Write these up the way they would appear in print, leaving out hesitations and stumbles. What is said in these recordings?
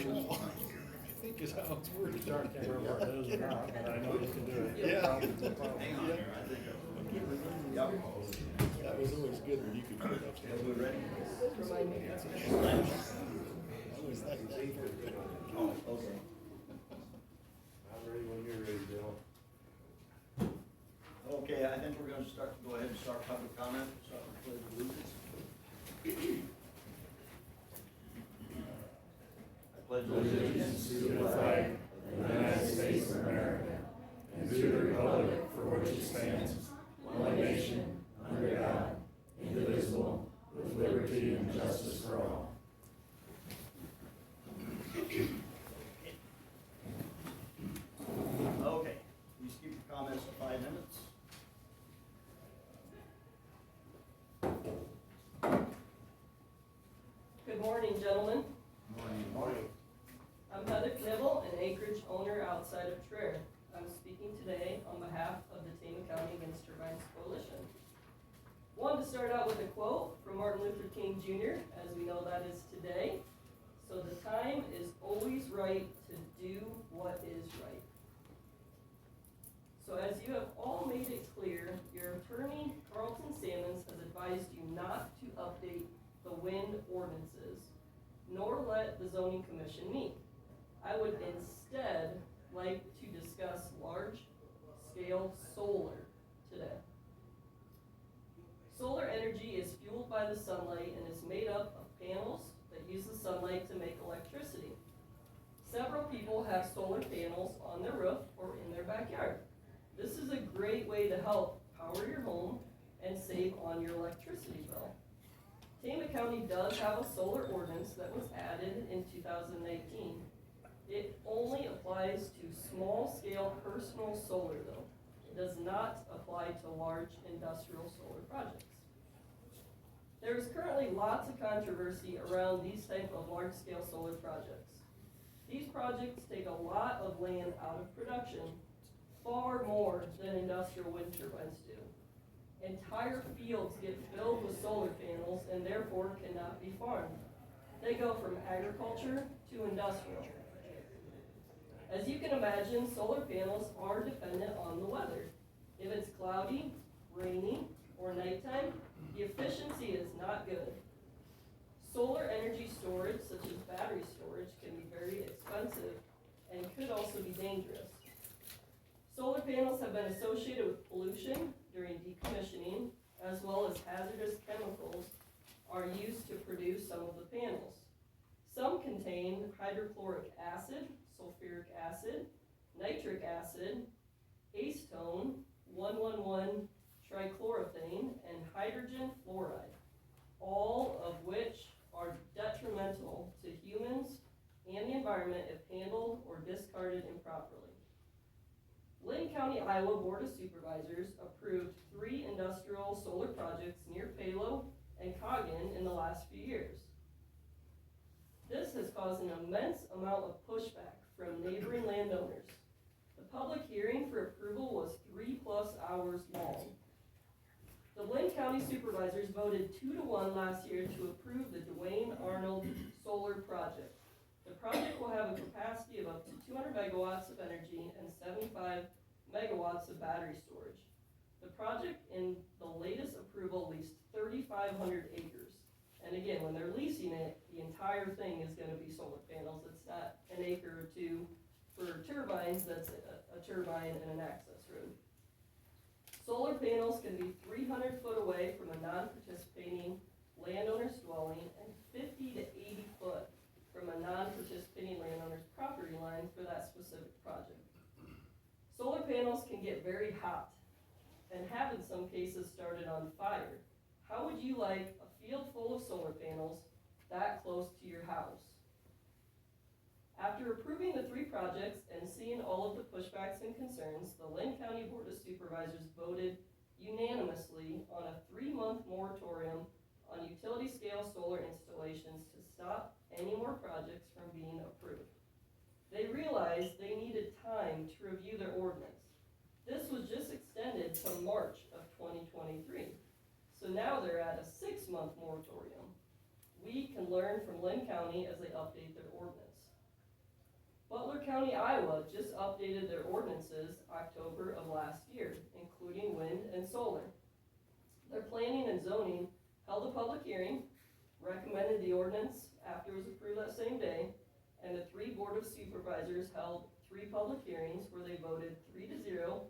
shall. I think is how it's worded. Sorry, I can't remember what it is or not, but I know you can do it. Yeah. No problem, no problem. Hang on here, I think. I can't remember. Yep. That was always good when you could put it up there. We're ready? Remind me. I always thought that was good. Oh, okay. I'm ready when you're ready, Bill. Okay, I think we're gonna go ahead and start public comment, start with pledge of allegiance. I pledge allegiance to the flag of the United States of America and to the republic for which it stands, one nation, under God, indivisible, with liberty and justice for all. Okay, please keep your comments to 5 minutes. Good morning, gentlemen. Morning. I'm Heather Knibble, an acreage owner outside of Traer. I'm speaking today on behalf of the Tama County Against Turbines Coalition. Wanted to start out with a quote from Martin Luther King Jr., as we know that is today. So the time is always right to do what is right. So as you have all made it clear, your attorney, Carlton Sammons, has advised you not to update the wind ordinances, nor let the zoning commission meet. I would instead like to discuss large-scale solar today. Solar energy is fueled by the sunlight and is made up of panels that use the sunlight to make electricity. Several people have solar panels on their roof or in their backyard. This is a great way to help power your home and save on your electricity bill. Tama County does have a solar ordinance that was added in 2019. It only applies to small-scale personal solar though. It does not apply to large industrial solar projects. There is currently lots of controversy around these type of large-scale solar projects. These projects take a lot of land out of production, far more than industrial wind turbines do. Entire fields get filled with solar panels and therefore cannot be farmed. They go from agriculture to industrial. As you can imagine, solar panels are dependent on the weather. If it's cloudy, rainy, or nighttime, the efficiency is not good. Solar energy storage, such as battery storage, can be very expensive and could also be dangerous. Solar panels have been associated with pollution during decommissioning, as well as hazardous chemicals are used to produce some of the panels. Some contain hydrochloric acid, sulfuric acid, nitric acid, acetone, 1,1,1-trichloroethane, and hydrogen fluoride, all of which are detrimental to humans and the environment if handled or discarded improperly. Lynn County, Iowa Board of Supervisors approved 3 industrial solar projects near Palo and Coggin in the last few years. This has caused an immense amount of pushback from neighboring landowners. The public hearing for approval was 3+ hours long. The Lynn County Supervisors voted 2-1 last year to approve the Dwayne Arnold Solar Project. The project will have a capacity of up to 200 megawatts of energy and 75 megawatts of battery storage. The project in the latest approval leased 3,500 acres. And again, when they're leasing it, the entire thing is going to be solar panels. It's not an acre or two for turbines, that's a turbine and an access road. Solar panels can be 300 foot away from a non-participating landowner's dwelling and 50 to 80 foot from a non-participating landowner's property line for that specific project. Solar panels can get very hot and have in some cases started on fire. How would you like a field full of solar panels that close to your house? After approving the 3 projects and seeing all of the pushbacks and concerns, the Lynn County Board of Supervisors voted unanimously on a 3-month moratorium on utility scale solar installations to stop any more projects from being approved. They realized they needed time to review their ordinance. This was just extended to March of 2023. So now they're at a 6-month moratorium. We can learn from Lynn County as they update their ordinance. Butler County, Iowa just updated their ordinances October of last year, including wind and solar. Their planning and zoning held a public hearing, recommended the ordinance after it was approved that same day, and the 3 Board of Supervisors held 3 public hearings where they voted 3-0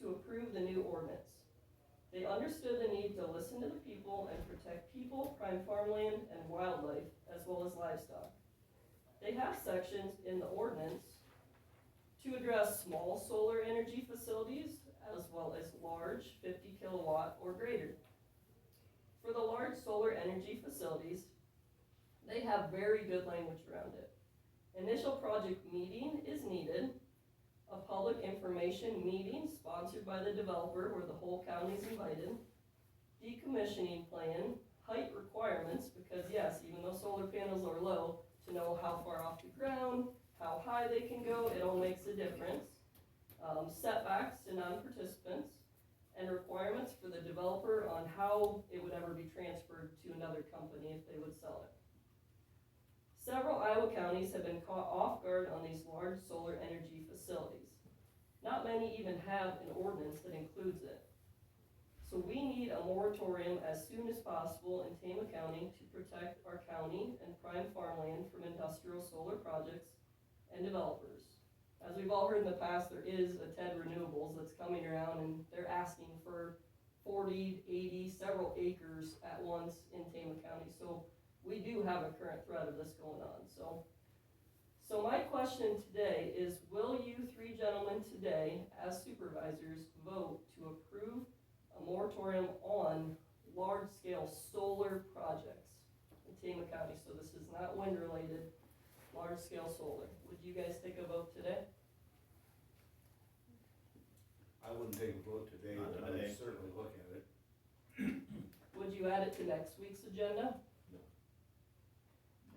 to approve the new ordinance. They understood the need to listen to the people and protect people, prime farmland, and wildlife, as well as livestock. They have sections in the ordinance to address small solar energy facilities as well as large 50 kilowatt or greater. For the large solar energy facilities, they have very good language around it. Initial project meeting is needed. A public information meeting sponsored by the developer where the whole county is invited. Decommissioning plan, height requirements, because yes, even though solar panels are low, to know how far off the ground, how high they can go, it all makes a difference. Setbacks to non-participants, and requirements for the developer on how it would ever be transferred to another company if they would sell it. Several Iowa counties have been caught off guard on these large solar energy facilities. Not many even have an ordinance that includes it. So we need a moratorium as soon as possible in Tama County to protect our county and prime farmland from industrial solar projects and developers. As we've all heard in the past, there is a TED Renewables that's coming around and they're asking for 40, 80, several acres at once in Tama County. So we do have a current threat of this going on. So my question today is, will you 3 gentlemen today, as supervisors, vote to approve a moratorium on large-scale solar projects in Tama County? So this is not wind-related, large-scale solar. Would you guys take a vote today? I wouldn't take a vote today, Not but I would today. certainly look at it. Would you add it to next week's agenda?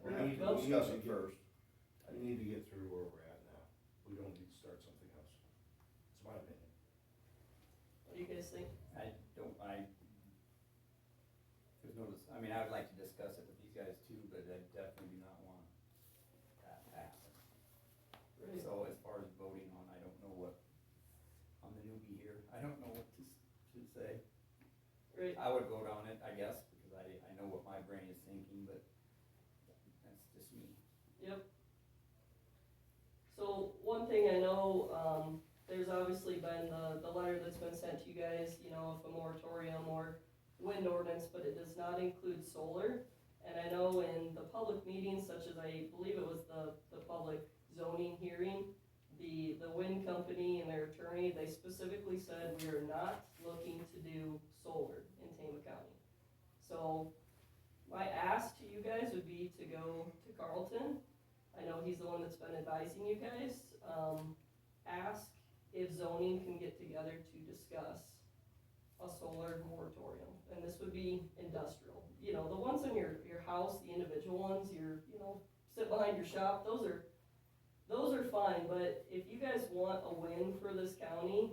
We We need need to to discuss get- it first. We need to get through where we're at now. We don't need to start something else. It's my opinion. What do you guys think? I mean, I would like to discuss it with these guys too, but I definitely do not want that passed. Right. So as far as voting on, I don't know what, I'm the newbie here, I don't know what to say. Right. I would vote on it, I guess, because I know what my brain is thinking, but that's just me. Yep. So one thing I know, there's obviously been the letter that's been sent to you guys, you know, of a moratorium or wind ordinance, but it does not include solar. And I know in the public meetings, such as I believe it was the public zoning hearing, the wind company and their attorney, they specifically said we are not looking to do solar in Tama County. So my ask to you guys would be to go to Carlton. I know he's the one that's been advising you guys. Ask if zoning can get together to discuss a solar moratorium. And this would be industrial. You know, the ones in your house, the individual ones, sit behind your shop, those are fine. But if you guys want a win for this county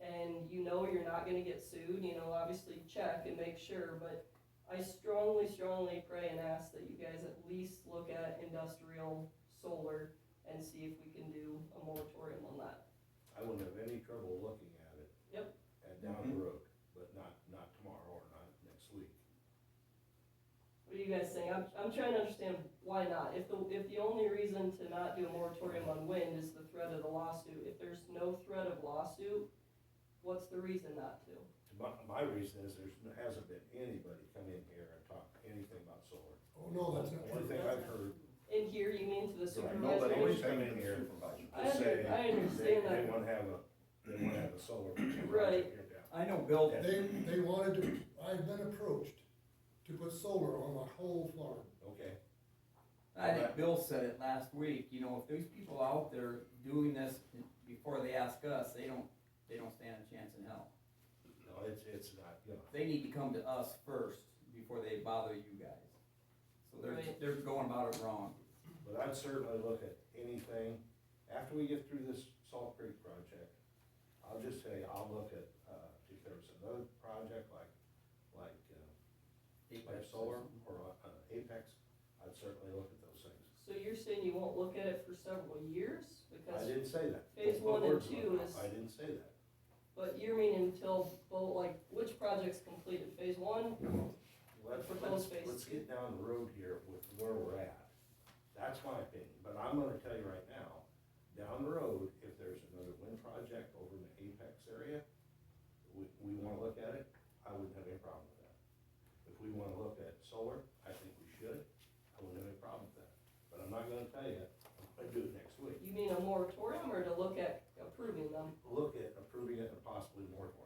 and you know you're not gonna get sued, you know, obviously check and make sure. But I strongly pray and ask that you guys at least look at industrial solar and see if we can do a moratorium on that. I wouldn't have any trouble looking at it. Yep. And down the road, but not tomorrow or not next week. What do you guys think? I'm trying to understand why not. If the only reason to not do a moratorium on wind is the threat of the lawsuit, if there's no threat of lawsuit, what's the reason not to? My reason is there hasn't been anybody come in here and talk anything about solar. Oh, no, that's not The only true. thing I've heard, In here, you mean to the supervisor? nobody's come in here I to say I understand they that. wanna have a solar Right. project here down. I know Bill, They wanted to, I've been approached to put solar on my whole farm. Okay, I think Bill said it last week, you know, if there's people out there doing this before they ask us, they don't stand a chance in hell. no, it's not, you know, They need to come to us first before they bother you guys. So Right. they're going about it wrong. but I'd certainly look at anything, after we get through this Salt Creek project, I'll just say, I'll look at, if there's another project like Apex solar or Apex, I'd certainly look at those things. So you're saying you won't look at it for several years? I Because, didn't say that. Phase Don't put 1 and words in my 2 mouth. is- I didn't say that. but you're meaning until both, like, which project's completed, phase 1? Proposed phase Let's 2. get down the road here with where we're at. That's my opinion, but I'm gonna tell you right now, down the road, if there's another wind project over in the Apex area, we wanna look at it, I wouldn't have any problem with that. If we wanna look at solar, I think we should, I wouldn't have any problem with that. But I'm not gonna tell you, I'm gonna do it next week. You mean a moratorium or to look at approving them? Look at approving it and possibly moratorium.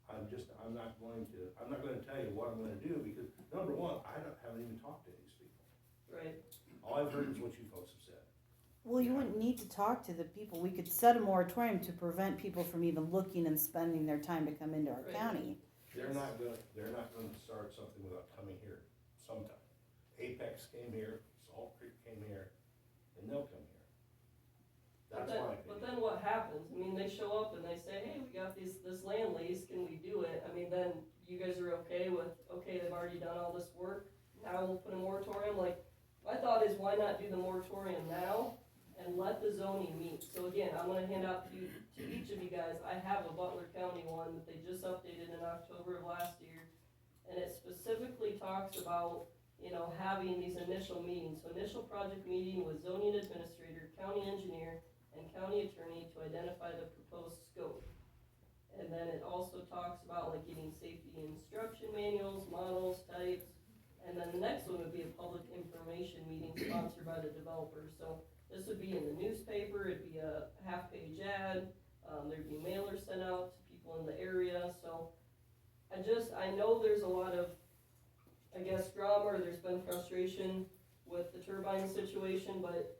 I'm not gonna tell you what I'm gonna do, because, number one, haven't even talked to these people. Right, All I've heard is what you folks have said. Well, you wouldn't need to talk to the people. We could set a moratorium to prevent people from even looking and spending their time to come into our Right. county. They're not gonna start something without coming here sometime. Apex came here, Salt Creek came here, and they'll come here. but That's then, my but opinion. then what happens? I mean, they show up and they say, hey, we got this land lease, can we do it? I mean, then you guys are okay with, okay, they've already done all this work, now we'll put a moratorium, like, my thought is why not do the moratorium now and let the zoning meet? So again, I'm gonna hand out to each of you guys, I have a Butler County one that they just updated in October of last year. And it specifically talks about, you know, having these initial meetings. So initial project meeting with zoning administrator, county engineer, and county attorney to identify the proposed scope. And then it also talks about like getting safety instruction manuals, models, types. And then the next one would be a public information meeting sponsored by the developer. So this would be in the newspaper, it'd be a half-page ad, there'd be mailers sent out to people in the area, so. I know there's a lot of, I guess, drama, or there's been frustration with the turbine situation, but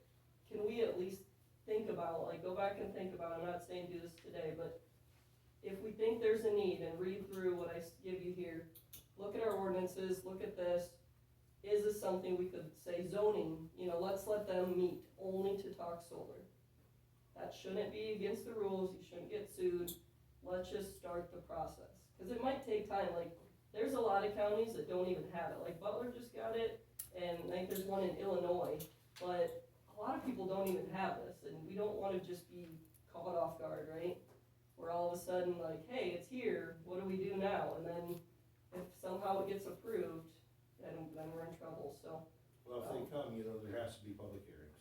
can we at least think about, like, go back and think about, I'm not saying do this today, but if we think there's a need and read through what I give you here, look at our ordinances, look at this, is this something we could say zoning, you know, let's let them meet only to talk solar. That shouldn't be against the rules, you shouldn't get sued, let's just start the process. Cause it might take time, like, there's a lot of counties that don't even have it, like Butler just got it, and I think there's one in Illinois, but a lot of people don't even have this, and we don't wanna just be caught off guard, right? Where all of a sudden, like, hey, it's here, what do we do now? And then if somehow it gets approved, then we're in trouble, so. Well, if they come, you know, there has to be public hearings.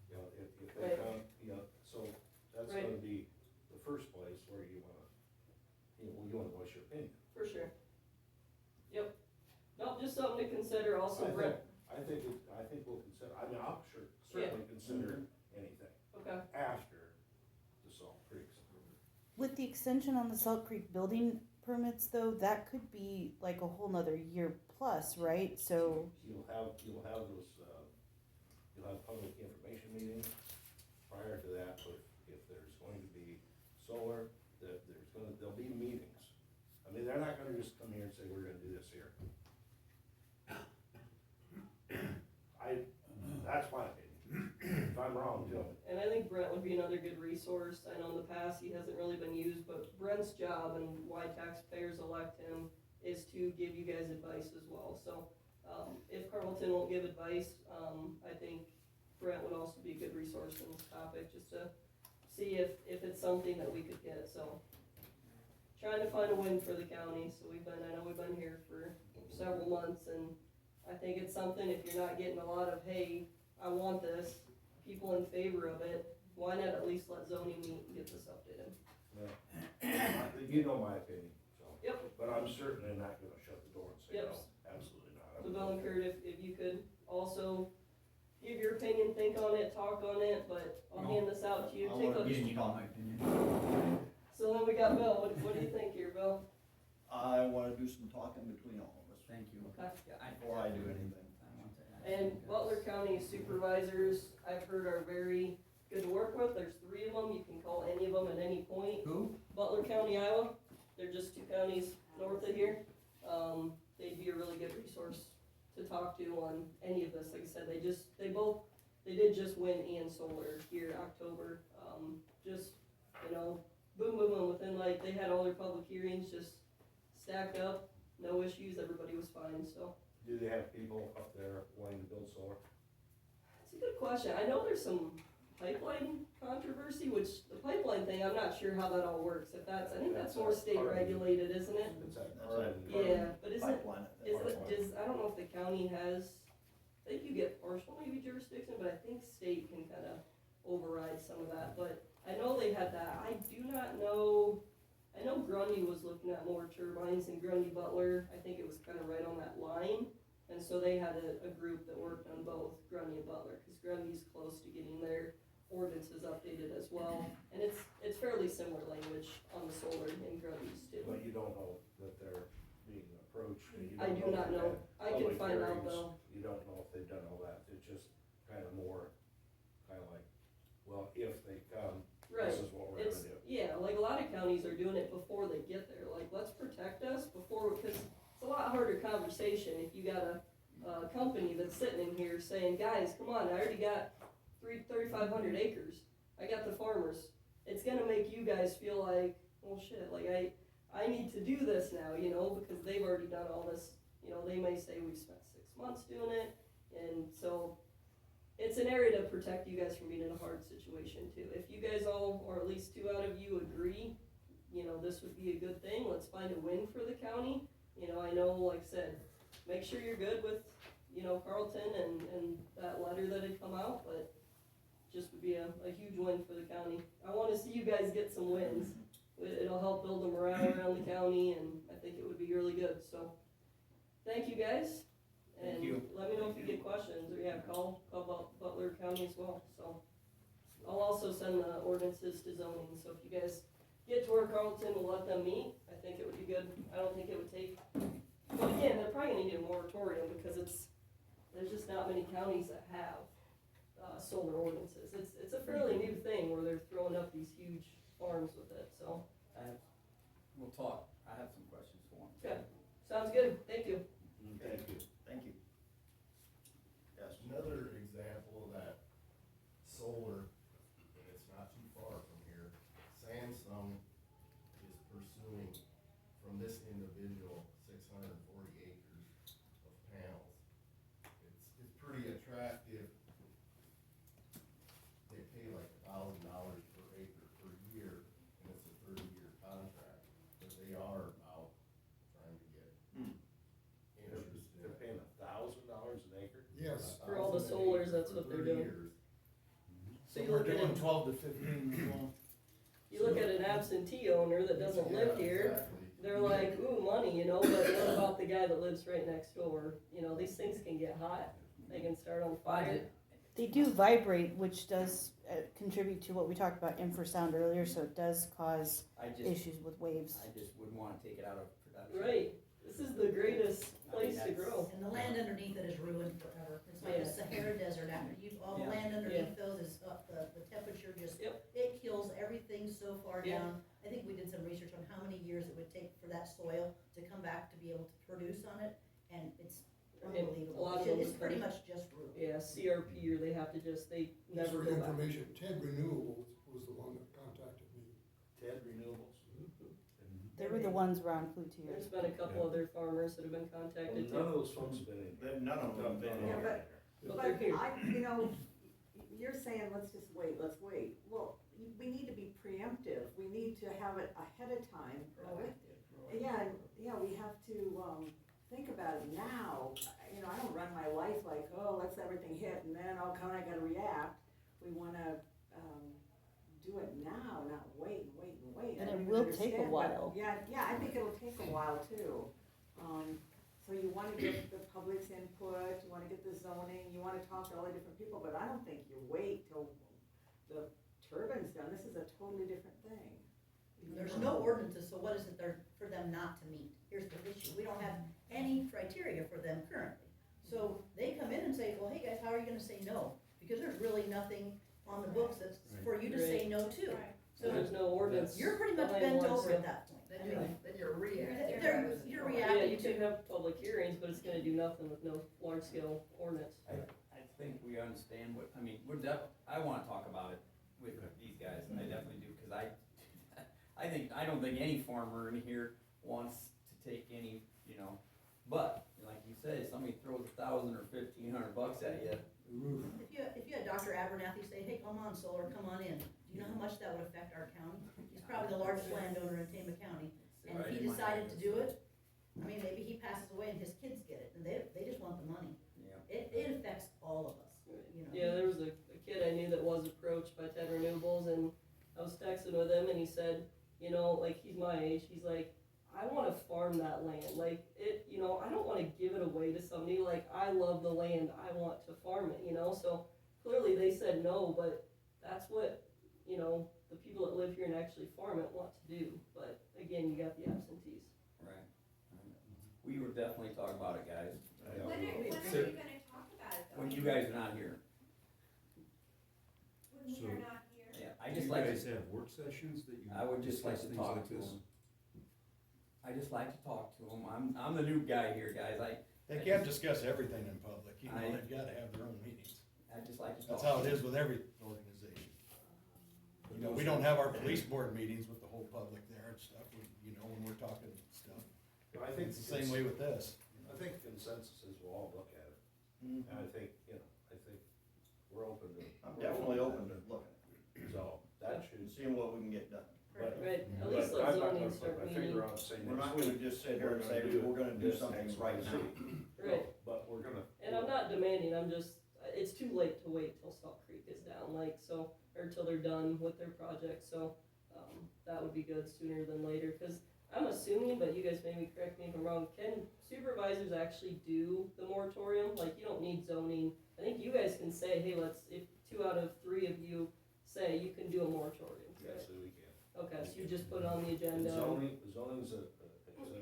You know, if they Right. come, you know, so that's Right. gonna be the first place where you wanna voice your opinion. For sure. Yep. Nope, just something to consider also, Brett. I think we'll consider, I mean, I'll certainly consider anything Okay, after the Salt Creek's approved. With the extension on the Salt Creek building permits though, that could be like a whole nother year plus, right? So, You'll have those, you'll have public information meetings prior to that, but if there's going to be solar, there'll be meetings. I mean, they're not gonna just come here and say, we're gonna do this here. That's my opinion. If I'm wrong, tell me. and I think Brent would be another good resource. I know in the past he hasn't really been used, but Brent's job and why taxpayers elect him is to give you guys advice as well. So, if Carlton won't give advice, I think Brent would also be a good resource in this topic, just to see if it's something that we could get, so. Trying to find a win for the county, so I know we've been here for several months, and I think it's something, if you're not getting a lot of, hey, I want this, people in favor of it, why not at least let zoning meet and get this updated? Well, you know my opinion, so. Yep. But I'm certainly not gonna shut the door and say, Yep. no, absolutely not. So Bill and Kurt, if you could also give your opinion, think on it, talk on it, but I'll hand this out to you. I Take wanna a- give you my opinion. So then we got Bill, what do you think here, Bill? I wanna do some talking between all of us Thank you. Okay. Yeah, before I do anything. I want to ask And you guys. Butler County Supervisors, I've heard are very good to work with, there's 3 of them, you can call any of them at any point. Who? Butler County, Iowa, they're just 2 counties north of here, they'd be a really good resource to talk to on any of this, like I said, they did just win Ian Solar here October, just, you know, boom, boom, boom, within like, they had all their public hearings just stacked up, no issues, everybody was fine, so. Do they have people up there wanting to build solar? good question. I know there's some pipeline controversy, which the pipeline thing, I'm not sure how that all works. If that's, I think that's more state regulated, isn't it? It's that That's carbon. Yeah, but isn't, Pipeline, I think. I don't know if the county has, I think you get partial maybe jurisdiction, but I think state can kinda override some of that, but I know they had that. I do not know, I know Grundy was looking at more turbines and Grundy Butler, I think it was kinda right on that line. And so they had a group that worked on both Grundy and Butler, cause Grundy's close to getting their ordinances updated as well. And it's fairly similar language on the solar in Grundy's too. But you don't know that they're being approached, and you I don't do know not if they've know. had I can public find out hearings. though. You don't know if they've done all that, it's just kinda more, kinda like, well, if they come, Right. this is what we're It's, gonna do. yeah, like a lot of counties are doing it before they get there, like, let's protect us before, because it's a lot harder conversation if you got a company that's sitting in here saying, guys, come on, I already got 3,500 acres, I got the farmers, it's gonna make you guys feel like, well, shit, like, I need to do this now, you know, because they've already done all this, you know, they may say we spent 6 months doing it, and so, it's an area to protect you guys from being in a hard situation too. If you guys all, or at least 2 out of you agree, you know, this would be a good thing, let's find a win for the county. You know, I know, like I said, make sure you're good with, you know, Carlton and that letter that had come out, but just would be a huge win for the county. I wanna see you guys get some wins. It'll help build the morale around the county, and I think it would be really good, so. Thank you guys. Thank And you. let me know if you get questions, or call Butler County as well, so. I'll also send the ordinances to zoning, so if you guys get to where Carlton will let them meet, I think it would be good. I don't think it would take, but again, they're probably gonna need a moratorium, because there's just not many counties that have, solar ordinances. It's a fairly new thing where they're throwing up these huge farms with it, so. We'll talk, I have some questions for him. Okay, sounds good, thank you. Thank you. Thank you. Yes. Another example of that solar, and it's not too far from here, Samsung is pursuing from this individual 640 acres of panels. It's pretty attractive. They pay like $1,000 per acre per year, and it's a 30-year contract, but they are out trying to get interest in They're it. paying $1,000 an acre? Yes. For all the solars, that's what they're doing. So you We're look at doing it, 12 to 15 as well. you look at an absentee owner that doesn't live Yeah, here, exactly. they're like, ooh, money, you know, but what about the guy that lives right next door? You know, these things can get hot, they can start on fire. They do vibrate, which does contribute to what we talked about infrasound earlier, so it does cause I just issues with waves. wouldn't wanna take it out of production. Right, this is the greatest place to that's- grow. And the land underneath it is ruined forever. It's like Yeah. the Sahara Desert after all the Yeah. land underneath those is up, the temperature just, Yep. it kills everything so far Yeah. down. I think we did some research on how many years it would take for that soil to come back to be able to produce on it, and it's And a unbelievable. lot of them It's would pretty come- much just ruined. Yeah, CRP, or they have to just, they Just never for go back. information, Ted Renewables was the one that contacted me. Ted Renewables? They were the ones around Cloutier. There's been a couple other farmers that have been Well, contacted none of too, those folks have been in. None of them have been in Yeah, here. but they're here. You know, you're saying, let's just wait, let's wait. Well, we need to be preemptive, we need to have it ahead of time. Yeah, we have to, think about it now. You know, I don't run my life like, oh, let's everything hit and then, oh, come on, I gotta react. We wanna, do it now, not wait and wait and wait. And I it don't will even take a understand what- while. Yeah, I think it'll take a while too. So you wanna get the public's input, you wanna get the zoning, you wanna talk to all the different people, but I don't think you wait till the turbine's done, this is a totally different thing. There's no ordinances, so what is it there for them not to meet? Here's the issue, we don't have any criteria for them currently. So they come in and say, well, hey guys, how are you gonna say no? Because there's really nothing on the books that's for you to say no to. So There's no ordinance. you're pretty much behind bent one, over so- at that point. Then you're reacting. You're Yeah, reacting you to. can have public hearings, but it's gonna do nothing with no large scale ordinance. I think we understand what, I mean, I wanna talk about it with these guys, I definitely do, cause I don't think any farmer in here wants to take any, you know, but, like you say, somebody throws $1,000 or $1,500 at you, ooh. If you had Abernathy say, hey, come on, solar, come on in. Do you know how much that would affect our county? He's probably the largest landowner in Tama County, and if he decided to do it, I mean, maybe he passes away and his kids get it, and they just want the money. Yeah. It affects all of us, you know? Yeah, there was a kid I knew that was approached by 10 Renewables, and I was texting with him, and he said, you know, like, he's my age, he's like, I wanna farm that land, like, you know, I don't wanna give it away to somebody, like, I love the land, I want to farm it, you know, so clearly they said no, but that's what, you know, the people that live here and actually farm it want to do, but again, you got the absentees. Right. We were definitely talking about it, guys. When are you gonna talk about it though? When you guys are not here. When we are not here? Yeah, I Do just you like guys to, have work sessions that you? I would just like to discuss things talk like to this? them. I just like to talk to them. I'm the new guy here, guys. They can't discuss everything in public, you know, I- they've gotta have their own meetings. I just like to talk. That's how it is with every organization. You know, we don't have our police board meetings with the whole public there and stuff, you know, when we're talking stuff. I think It's the same way with this. I think consensus is we'll all look at it, Mhm. and I think, you know, we're open to. I'm definitely open to looking So, that at it, should. and seeing what we can get done. But- Right, at but least let I'm not zoning gonna start put my meeting. finger on saying We're not next gonna week, just sit here and say, we're gonna do this something X, right Y, now. Z. Right. But we're gonna. And I'm not demanding, I'm just, it's too late to wait till Salt Creek is down, like, so, or till they're done with their project, so, that would be good sooner than later, cause I'm assuming, but you guys maybe correct me if I'm wrong, can supervisors actually do the moratorium? Like, you don't need zoning, I think you guys can say, hey, if 2 out of 3 of you say you can do a moratorium, Yes, correct? we can. Okay, so you just put it on the And agenda. zoning's a.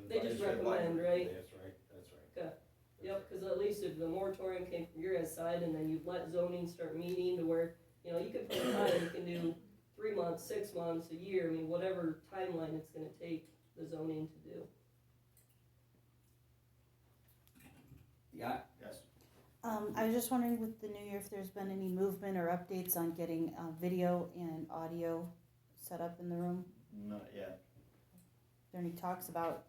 They just advisory recommend, body. right? That's right, that's right. Okay. That's Yep, right. cause at least if the moratorium came from your guys' side and then you let zoning start meeting to where, you know, you can put time, you can do 3 months, 6 months, a year, I mean, whatever timeline it's gonna take the zoning to do. Yeah, Yes. I was just wondering with the new year if there's been any movement or updates on getting, video and audio set up in the room? Not yet. Is there any talks about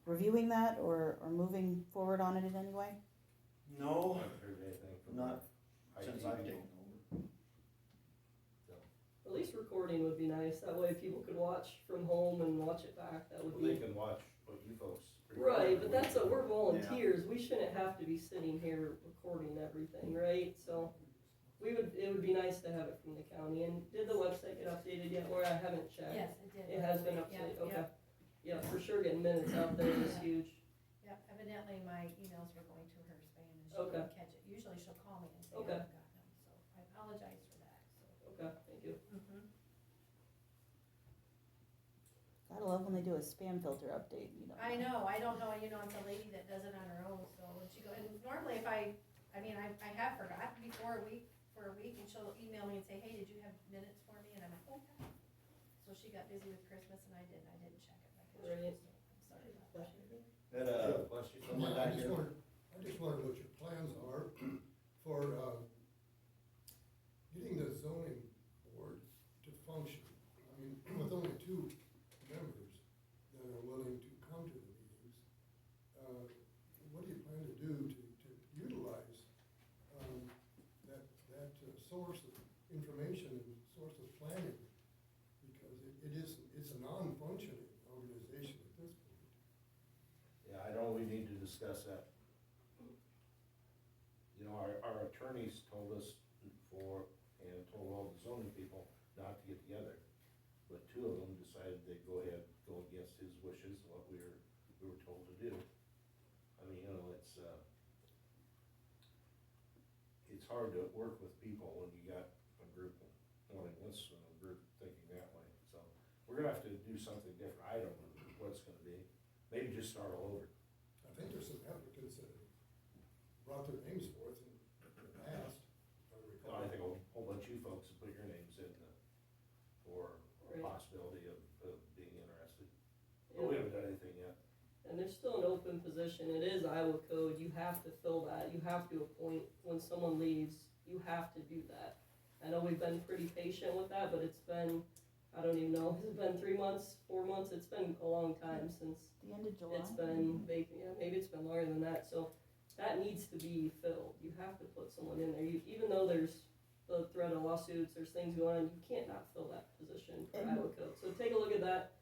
reviewing that or moving forward on it in any way? No, Haven't heard anything from not IT since I've people. taken over. At least recording would be nice, that way people could watch from home and watch it back, that would Well, they be. can watch what you folks. Right, but that's we're volunteers, we shouldn't have to be sitting here recording everything, right? So, it would be nice to have it from the county, and did the website get updated yet, or I haven't checked? Yes, it did. It has been Yeah, updated, yeah. okay. Yeah, for sure, getting minutes out there is huge. Yeah, evidently my emails were going to her spam and she Okay. didn't catch it. Usually she'll call me and say I Okay. haven't gotten them, so I apologize for that, so. Okay, thank you. Gotta love when they do a spam filter update, you know. I know, I don't know, you know, it's a lady that does it on her own, so when she go, and normally if I have forgotten before for a week, and she'll email me and say, hey, did you have minutes for me? And I'm like, oh, yeah. So she got busy with Christmas and I didn't check it like I should, Right. so I'm sorry about that. That, Bless you. someone I back just here. wondered what your plans are for, getting the zoning board to function. I mean, with only 2 members that are willing to come to the meetings, what do you plan to do to utilize, that source of information and source of planning? Because it's a non-functioning organization at this point. Yeah, I know we need to discuss that. You know, our attorneys told us and told all the zoning people not to get together. But 2 of them decided they'd go against his wishes, what we were told to do. I mean, you know, it's hard to work with people when you got a group wanting this and a group thinking that way. So, we're gonna have to do something different. I don't know what it's gonna be. Maybe just start all over. I think there's some applicants that have brought their names forth in the past, if I recall. I think a whole bunch of you folks have put your names in for a Right. possibility of being interested. But we haven't done anything yet. And there's still an open position, it is Iowa code, you have to fill that, you have to appoint, when someone leaves, you have to do that. I know we've been pretty patient with that, but it's been, I don't even know, has it been 3 months, 4 months, it's been a long time since The end of July? it's been, maybe it's been longer than that, so that needs to be filled, you have to put someone in there, even though there's the lawsuits, there's things going on, you can't not fill that position for And- Iowa code. So take a look at that,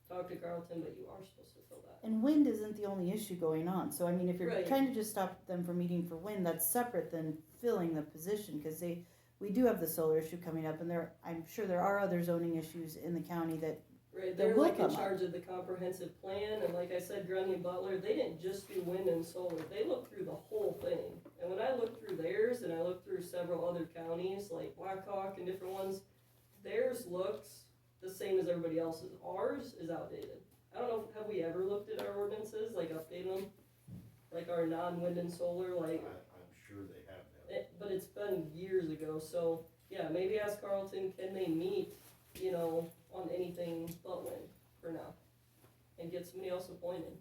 talk to Carlton, but you are supposed to fill that. And wind isn't the only issue going on, so I mean, if you're Right. trying to just stop them from meeting for wind, that's separate than filling the position, cause we do have the solar issue coming up, and I'm sure there are other zoning issues in the county that, Right, That they're will like in come up. charge of the comprehensive plan, and like I said, Grundy and Butler, they didn't just do wind and solar, they looked through the whole thing. And when I looked through theirs, and I looked through several other counties, like Blackhawk and different ones, theirs looks the same as everybody else's, ours is outdated. I don't know, have we ever looked at our ordinances, like update them? Like our non-wind and solar, like, I'm sure they have that. but it's been years ago, so, yeah, maybe ask Carlton, can they meet, on anything but wind for now? And get somebody else appointed.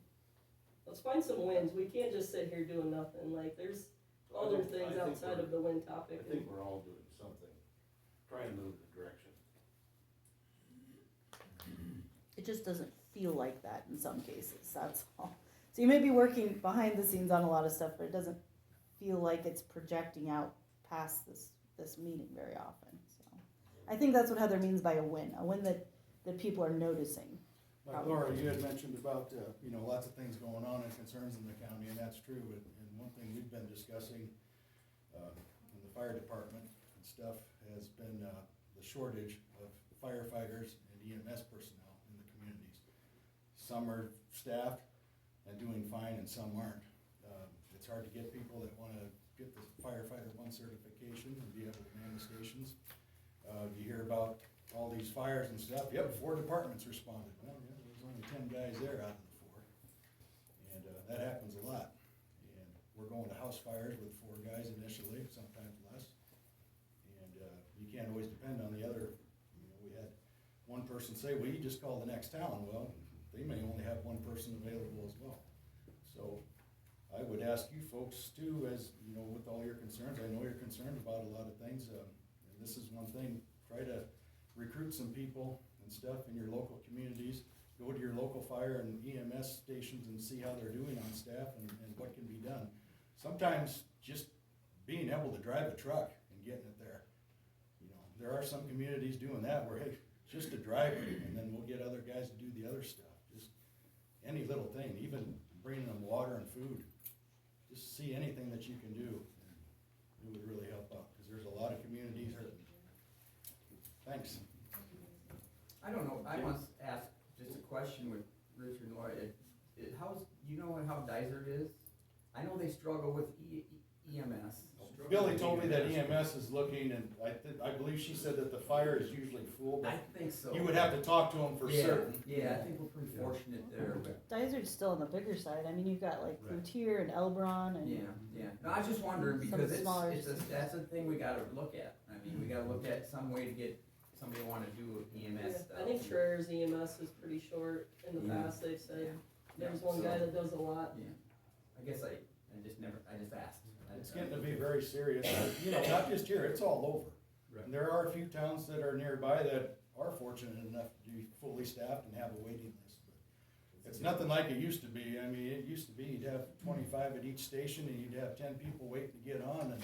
Let's find some wins, we can't just sit here doing nothing, like, there's other things outside of the wind topic. I think we're all doing something, trying to move the direction. it just doesn't feel like that in some cases, that's all. So you may be working behind the scenes on a lot of stuff, but it doesn't feel like it's projecting out past this meeting very often, so. I think that's what Heather means by a win that people are noticing. Like Laura, you had mentioned about, lots of things going on and concerns in the county, and that's true, and one thing we've been discussing, in the fire department and stuff, has been, the shortage of firefighters and EMS personnel in the communities. Some are staffed and doing fine, and some aren't. It's hard to get people that wanna get the firefighter 1 certification and be able to man the stations. You hear about all these fires and stuff, yep, 4 departments responded, well, yeah, there's only 10 guys there out of the 4. And, that happens a lot. And we're going to house fires with 4 guys initially, sometimes less. And, you can't always depend on the other, we had one person say, well, you just call the next town, well, they may only have 1 person available as well. So, I would ask you folks too, as, with all your concerns, I know you're concerned about a lot of things, and this is one thing, try to recruit some people and stuff in your local communities. Go to your local fire and EMS stations and see how they're doing on staff and what can be done. Sometimes just being able to drive a truck and getting it there. There are some communities doing that where, hey, just a driver, and then we'll get other guys to do the other stuff. Just any little thing, even bringing them water and food. Just see anything that you can do, and it would really help out, because there's a lot of communities hurting. Thanks. I don't know, I must ask just a question with Richard and Laura, how Dyser is? I know they struggle with EMS. Billy told me that EMS is looking, and I believe she said that the fire is usually full, I but think so. you would have to talk to them for certain. Yeah, I think we're pretty fortunate there, but, Dyser's still on the bigger side, I mean, you've got like Right. Cloutier and Elbron and. yeah. No, I was just wondering, Some because smaller that's a thing we gotta look at. I mean, we gotta look at some way to get somebody to wanna do EMS stuff. I think Traeger's EMS is pretty short in the Yeah. past, they've said, Yeah, there's one guy so- that does a lot. Yeah, I guess I just asked. It's getting to be very serious, not just here, it's all over. Right. And there are a few towns that are nearby that are fortunate enough to be fully staffed and have a waiting list. But it's nothing like it used to be. I mean, it used to be you'd have 25 at each station and you'd have 10 people waiting to get on, and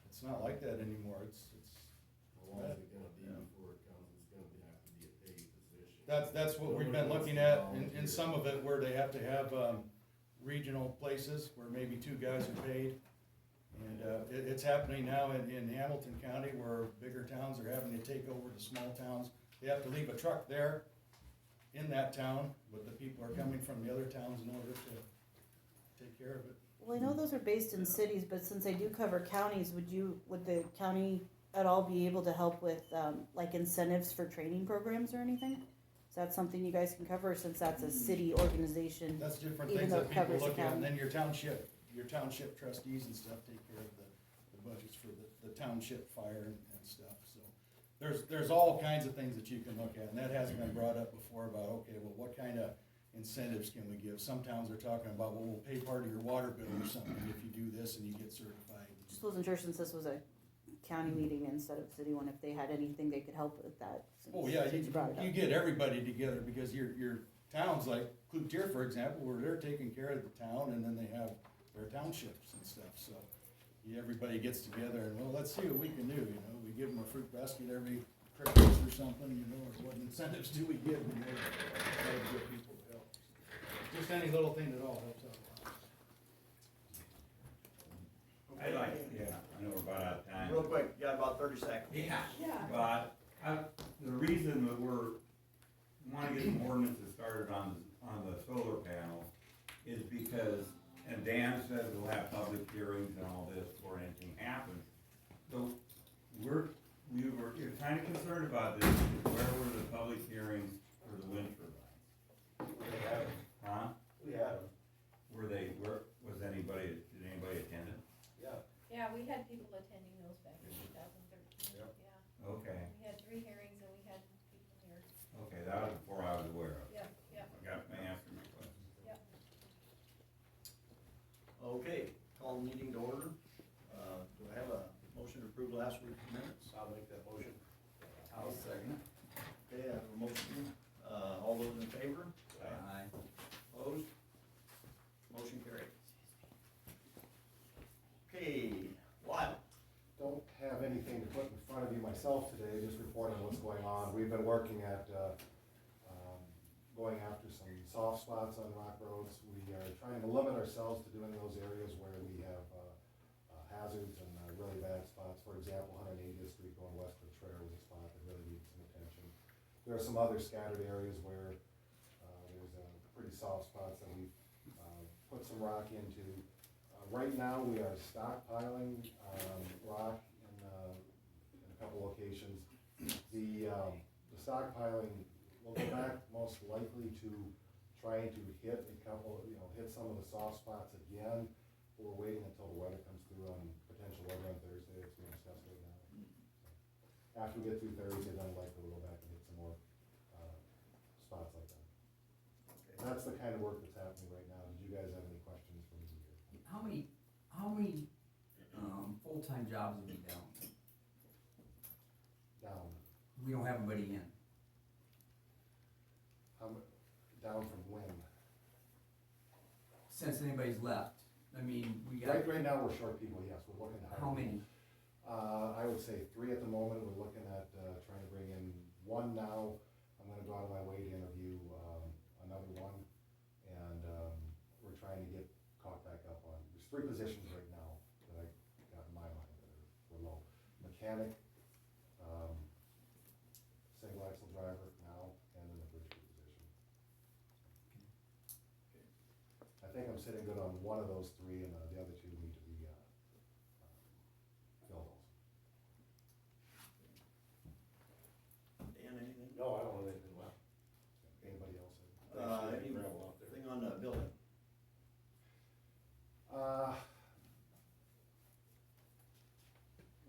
it's not like that anymore. It's How long is it gonna be before it comes, it's gonna have to be a paid position. That's what we've been looking at in some of it, where they have to have, regional places where maybe 2 guys are paid. And, it's happening now in Hamilton County, where bigger towns are having to take over the small towns. They have to leave a truck there in that town, but the people are coming from the other towns in order to take care of it. Well, I know those are based in cities, but since I do cover counties, would the county at all be able to help with, like incentives for training programs or anything? Is that something you guys can cover, since that's a city organization? That's different Even things though that it people covers the look at, and county. then your township trustees and stuff take care of the budgets for the township fire and stuff, so. There's all kinds of things that you can look at, and that has been brought up before about, okay, well, what kind of incentives can we give? Some towns are talking about, well, we'll pay part of your water bill or something if you do this and you get certified. Just wasn't sure, since this was a county meeting instead of city one, if they had anything they could help with that. Oh, yeah, since you brought it up. you get everybody together, because your towns, like Cloutier, for example, where they're taking care of the town, and then they have their townships and stuff, so everybody gets together and, well, let's see what we can do, we give them a fruit basket every Christmas or something, you know, or what incentives do we give, you know, to try to get people to help. Just any little thing at all helps out a lot. I like, yeah, I know we're about out of time. Real quick, you got about 30 seconds. Yeah, Yeah. but the reason that wanna get some ordinances started on the solar panels is because, and Dan said we'll have public hearings and all this before anything happens. So we were kinda concerned about this, where were the public hearings for the wind turbines? We had them. Huh? We had them, Was anybody, did anybody attend it? yeah. Yeah, we had people attending those back in 2013, Yep. yeah. Okay, We had 3 hearings and we had people here. okay, that was before I was aware of. Yep, yep, I got my answer to my question. yep. Okay, call the meeting to order. Do I have a motion to approve last week's minutes? I'll make that motion. I'll second it. Okay, I have a motion. All those in favor? Aye. Opposed? Motion carried. Okay, Lyle. Don't have anything to put in front of you myself today, just reporting what's going on. We've been working at, going after some soft spots on rock roads. We are trying to limit ourselves to doing those areas where we have, hazards and really bad spots. For example, 180th Street going west of the trail was a spot that really needs some attention. There are some other scattered areas where, there's, pretty soft spots that we've, put some rock into. Right now, we are stockpiling, rock in a couple locations. The stockpiling will go back most likely to trying to hit a couple, hit some of the soft spots again. But we're waiting until the weather comes through on potential weather on Thursday, it's being discussed right now. After we get through Thursday, then likely we'll go back and hit some more, spots like that. And that's the kind of work that's happening right now. Did you guys have any questions for me here? How many, full-time jobs are we down? Down, We don't have anybody in. down from when? Since anybody's left, I mean, we got, Right now, we're short people, yes, we're looking to hire. how many? I would say 3 at the moment. We're looking at, trying to bring in 1 now. I'm gonna go out of my way to interview, another one. And, we're trying to get caught back up on, there's 3 positions right now that I got in my mind that are low. Mechanic, single axle driver now, and then the bridge crew position. I think I'm sitting good on one of those 3, and the other 2 need to be, filled also. Dan, anything? No, I don't have anything left. Anybody else? Anything on the building?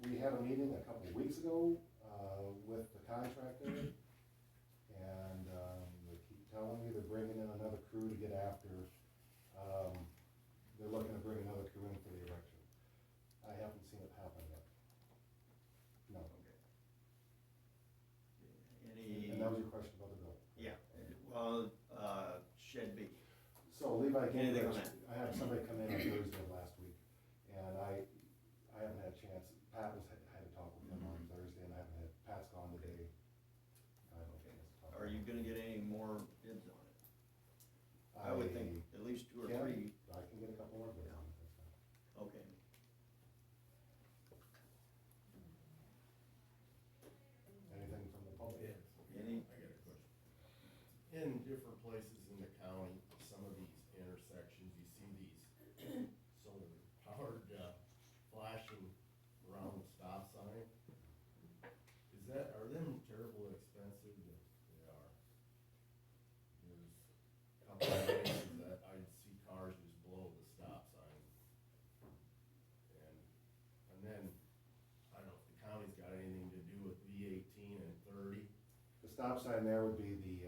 We had a meeting a couple of weeks ago, with the contractor, and, they keep telling me they're bringing in another crew to get after. They're looking to bring another crew in for the erection. I haven't seen it happen yet. No. Any? And that was your question about the building? Yeah, well, shed B. So Levi came, Anything on that? I had somebody come in on Thursday of last week, and I haven't had a chance, Pat had to talk with him on Thursday, and I haven't had, Pat's gone today. I haven't had a chance to talk. Are you gonna get any more bids on it? I would think at least 2 or 3. I can get a couple more bids on it, that's fine. Okay. Anything from the public? Any? I got a question. In different places in the county, some of these intersections, you see these solar powered, flashing around the stop sign. Are them terribly expensive? They are. There's a couple of places that I see cars just blow the stop sign. And then, I don't know if the county's got anything to do with V18 and 30. The stop sign there would be the,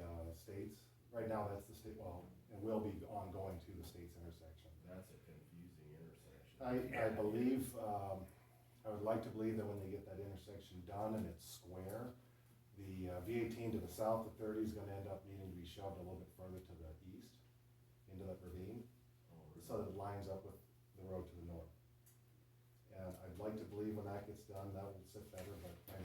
states. Right now, that's the state, well, it will be ongoing to the state's intersection. That's a confusing intersection. I believe, I would like to believe that when they get that intersection done and it's square, the V18 to the south of 30 is gonna end up needing to be shoved a little bit further to the east, into that ravine, so that it lines up with the road to the north. And I'd like to believe when that gets done, that will sit better, but my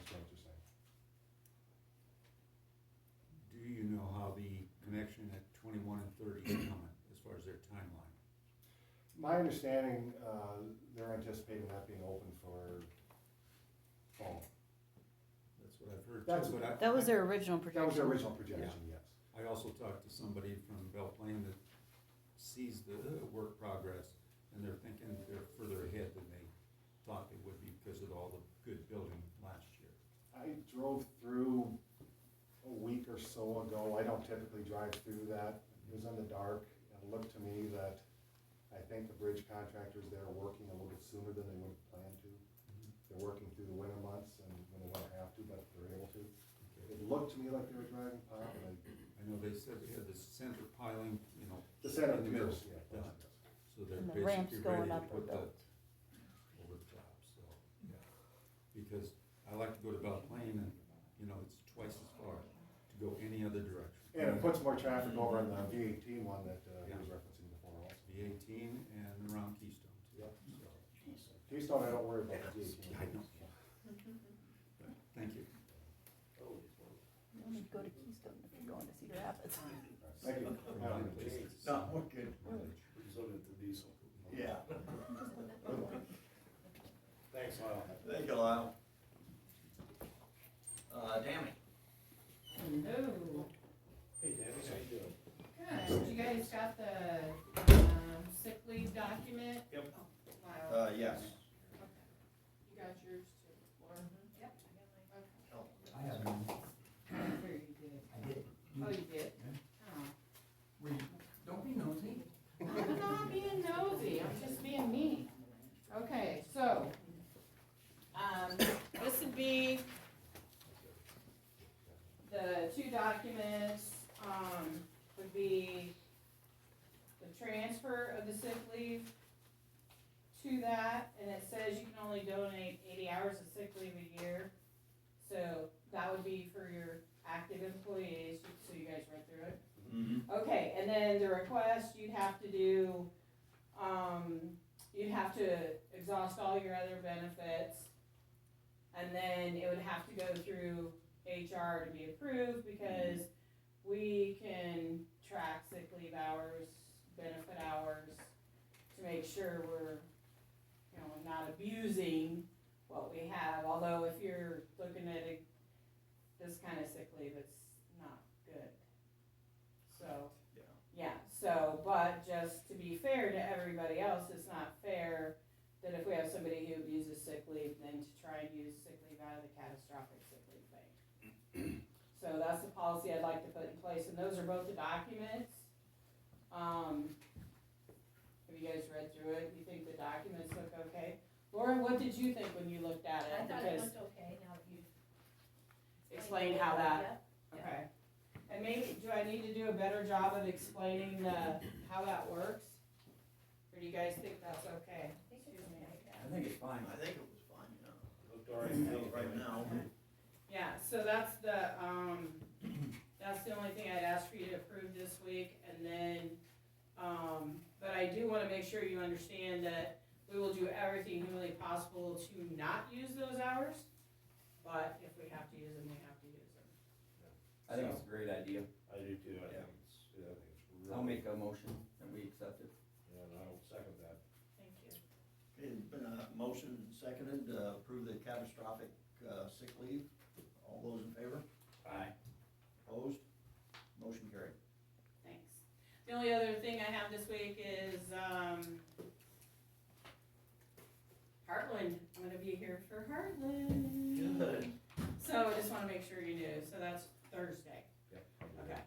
do you know how the connection at 21 and 30 is coming, as far as their timeline? My understanding, they're anticipating that being open for fall. That's what I've heard That's- too, but That was their original projection. That was their original projection, yes. I also talked to somebody from Belle Plaine that sees the work progress, and they're thinking they're further ahead than they thought they would be because of all the good building last year. I drove through a week or so ago. I don't typically drive through that. It was in the dark. It looked to me that I think the bridge contractors there are working a little bit sooner than they would have planned to. They're working through the winter months and when they don't have to, but they're able to. It looked to me like they were driving pop and I know they said they had the center piling, you know, the center in the middle piers, yeah. done. So they're And the ramps basically going ready to up are put the built. over the top, so, yeah. Because I like to go to Belle Plaine and, you know, it's twice as far to go any other direction. And it puts more traffic over on the V18 one that he was referencing before also. The 18 and around Keystone too. Yep. So, Keystone, I don't worry about the V18. I know. But thank you. You don't need to go to Keystone if you're going to Cedar Rapids. Thank you. From my place to No, we're good. mileage. So did the diesel. Yeah. Thanks, Lyle. Thank you, Lyle. Tammy. Hello. Hey, Tammy, how you doing? Good, you guys got the, sick leave document? Yep. Wow. Yes. Okay. You got yours too, Laura? Yep, I got mine. Okay. I have none. I'm sure you did. I did. Oh, you did? Yeah. Oh. Were you, don't be nosy. I'm not being nosy, I'm just being mean. Okay, so, this would be the two documents, would be the transfer of the sick leave to that, and it says you can only donate 80 hours of sick leave a year. So that would be for your active employees, so you guys read through it. Mm-hmm. Okay, and then the request, you'd have to do, you'd have to exhaust all your other benefits. And then it would have to go through HR to be approved, because we can track sick leave hours, benefit hours, to make sure we're, you know, not abusing what we have. Although if you're looking at this kind of sick leave, it's not good. So, yeah, so, but just to be fair to everybody else, it's not fair that if we have somebody who abuses sick leave, then to try and use sick leave out of the catastrophic sick leave thing. So that's the policy I'd like to put in place, and those are both the documents. Have you guys read through it? You think the documents look okay? Lauren, what did you think when you looked at it? I thought it Because looked okay, now that you've explain how that, okay. And maybe, do I need to do a better job of explaining how that works? Or do you guys think that's okay? Excuse me. I think it's fine. I think it was fine, yeah. Looked all right, right now. Yeah, so that's the only thing I'd ask for you to approve this week, and then, but I do wanna make sure you understand that we will do everything humanly possible to not use those hours, but if we have to use them, we have to use them. I think it's a great idea. I do too, I Yeah. think it's really. I'll make a motion that we accept it. Yeah, and I'll second that. Thank you. It's been a motion seconded to approve the catastrophic, sick leave. All those in favor? Aye. Opposed? Motion carried. Thanks. The only other thing I have this week is, Heartland. I'm gonna be here for Heartland. Good. So I just wanna make sure you knew, so that's Thursday. Yep. Okay.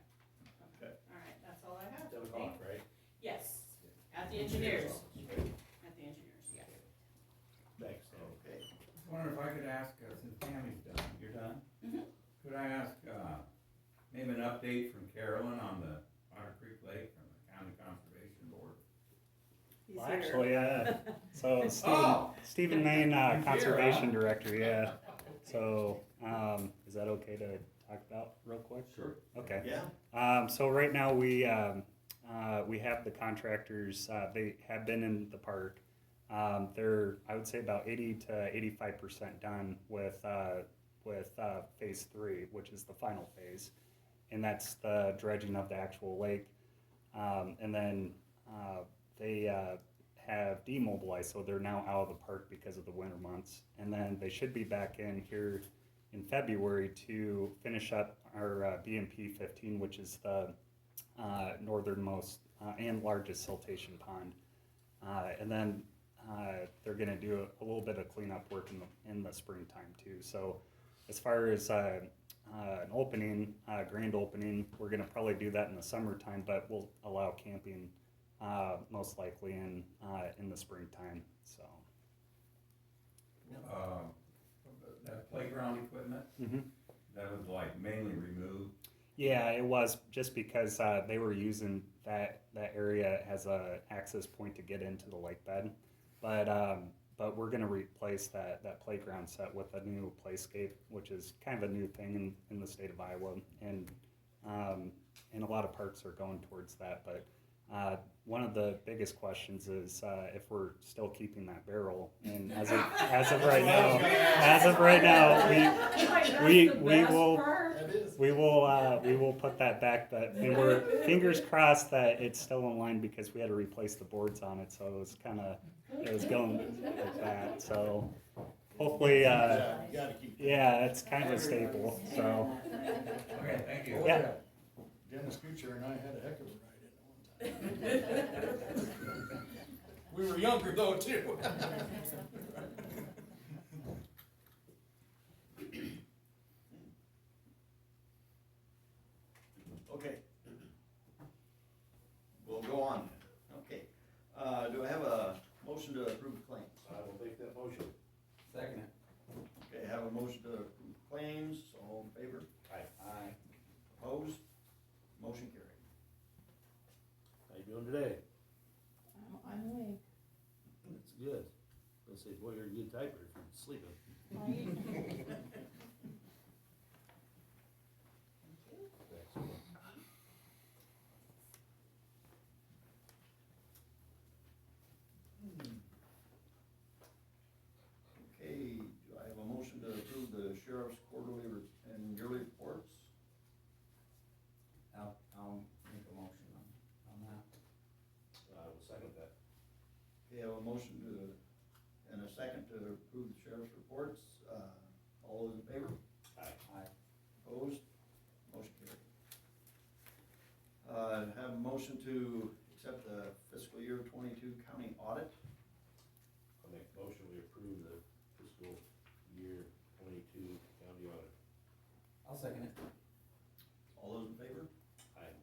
Okay. Alright, that's all I have. 10 o'clock, right? Yes, at the engineers, Right. at the engineers, yeah. Thanks, Dan. Okay. I wonder if I could ask, since Tammy's done, you're done? Mhm. Could I ask, maybe an update from Carolyn on the Otter Creek Lake from the County Conservation Board? Well, actually, so Oh! Stephen Main, here, Conservation huh? Director, yeah. So, is that okay to talk about real quick? Sure. Okay. Yeah? So right now we have the contractors, they have been in the park. They're, I would say about 80 to 85% done with phase 3, which is the final phase. and that's the dredging of the actual lake. And then they have demobilized, so they're now out of the park because of the winter months. And then they should be back in here in February to finish up our BMP 15, which is the northernmost and largest siltation pond. And then they're going to do a little bit of cleanup work in the springtime too. So as far as an opening, grand opening, we're going to probably do that in the summertime, but we'll allow camping most likely in the springtime. So. That playground equipment, that was like mainly removed. Yeah, it was just because they were using that area as a access point to get into the lake bed, but we're gonna replace that playground set with a new playscape, which is kind of a new thing in the state of Iowa, and a lot of parks are going towards that. But one of the biggest questions is if we're still keeping that barrel, and as of right now, we will put that back. But and we're fingers crossed that it's still in line, because we had to replace the boards on it, so it was going like that. So hopefully, it's kind of a staple. So Okay, thank you. yeah. Dennis Kuchar and I had a heck of a ride in it one time. We were younger though, too. Okay. We'll go on. Okay. Do I have a motion to approve the claims? I will make that motion. Second. Okay, I have a motion to approve claims. All in favor? Aye. Opposed? Motion carried. How you doing today? I'm awake. That's good. Let's say, boy, you're a good typer if you're sleeping. Okay, do I have a motion to approve the sheriff's quarterly and yearly reports? I'll make a motion on that. I will second that. Okay, I have a motion and a second to approve the sheriff's reports. All those in favor? Aye. Opposed? Motion carried. Have a motion to accept the fiscal year 22 county audit. I'll make a motion, we approve the fiscal year 22 county audit. I'll second it. All those in favor? Aye.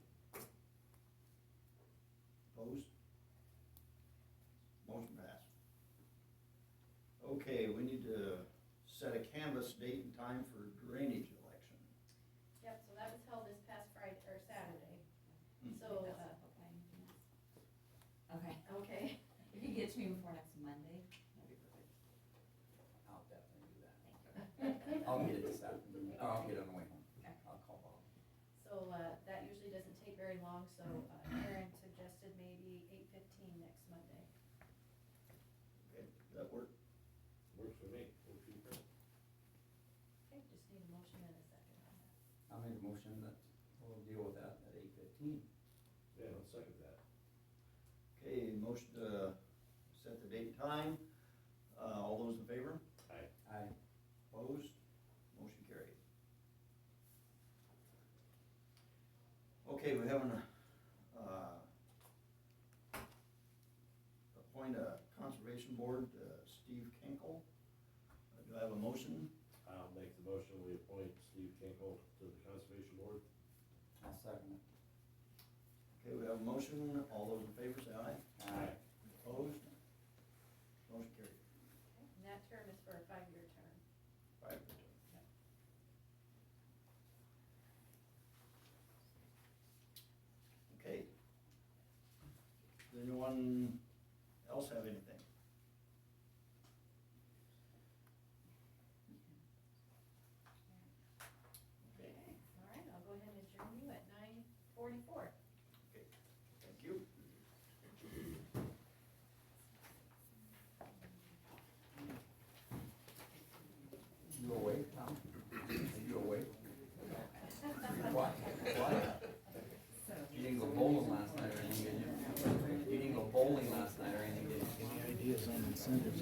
Opposed? Motion passed. Okay, we need to set a canvas date and time for drainage election. Yep, so that was held this past Friday, or Saturday. Hmm. So, Okay. okay, If you get to me before next Monday, that'd be perfect. I'll definitely do that. I'll get it this afternoon, or I'll get it on the way home. I'll call Bob. so, that usually doesn't take very long, so, Aaron suggested maybe 8:15 next Monday. Okay, does that work? Works for me. Works for you, Chris? Okay, just need a motion and a second on that. I'll make a motion that we'll deal with that at 8:15. Yeah, I'll second that. Okay, motion to set the date and time. All those in favor? Aye. Aye. Opposed? Motion carried. Okay, we have an, appoint a conservation board, Steve Kinkle. Do I have a motion? I'll make the motion, we appoint Steve Kinkle to the conservation board. I'll second it. Okay, we have a motion. All those in favor say aye. Aye. Opposed? Motion carried. Okay, and that term is for a 5-year term. 5-year term. Okay. Does anyone else have anything? Okay, All right, I'll go ahead and adjourn you at 9:44. thank you. You awake, Tom? Are you awake? What? bowling last night or anything, did you? You didn't go bowling last night or anything, did you? Any ideas on incentives?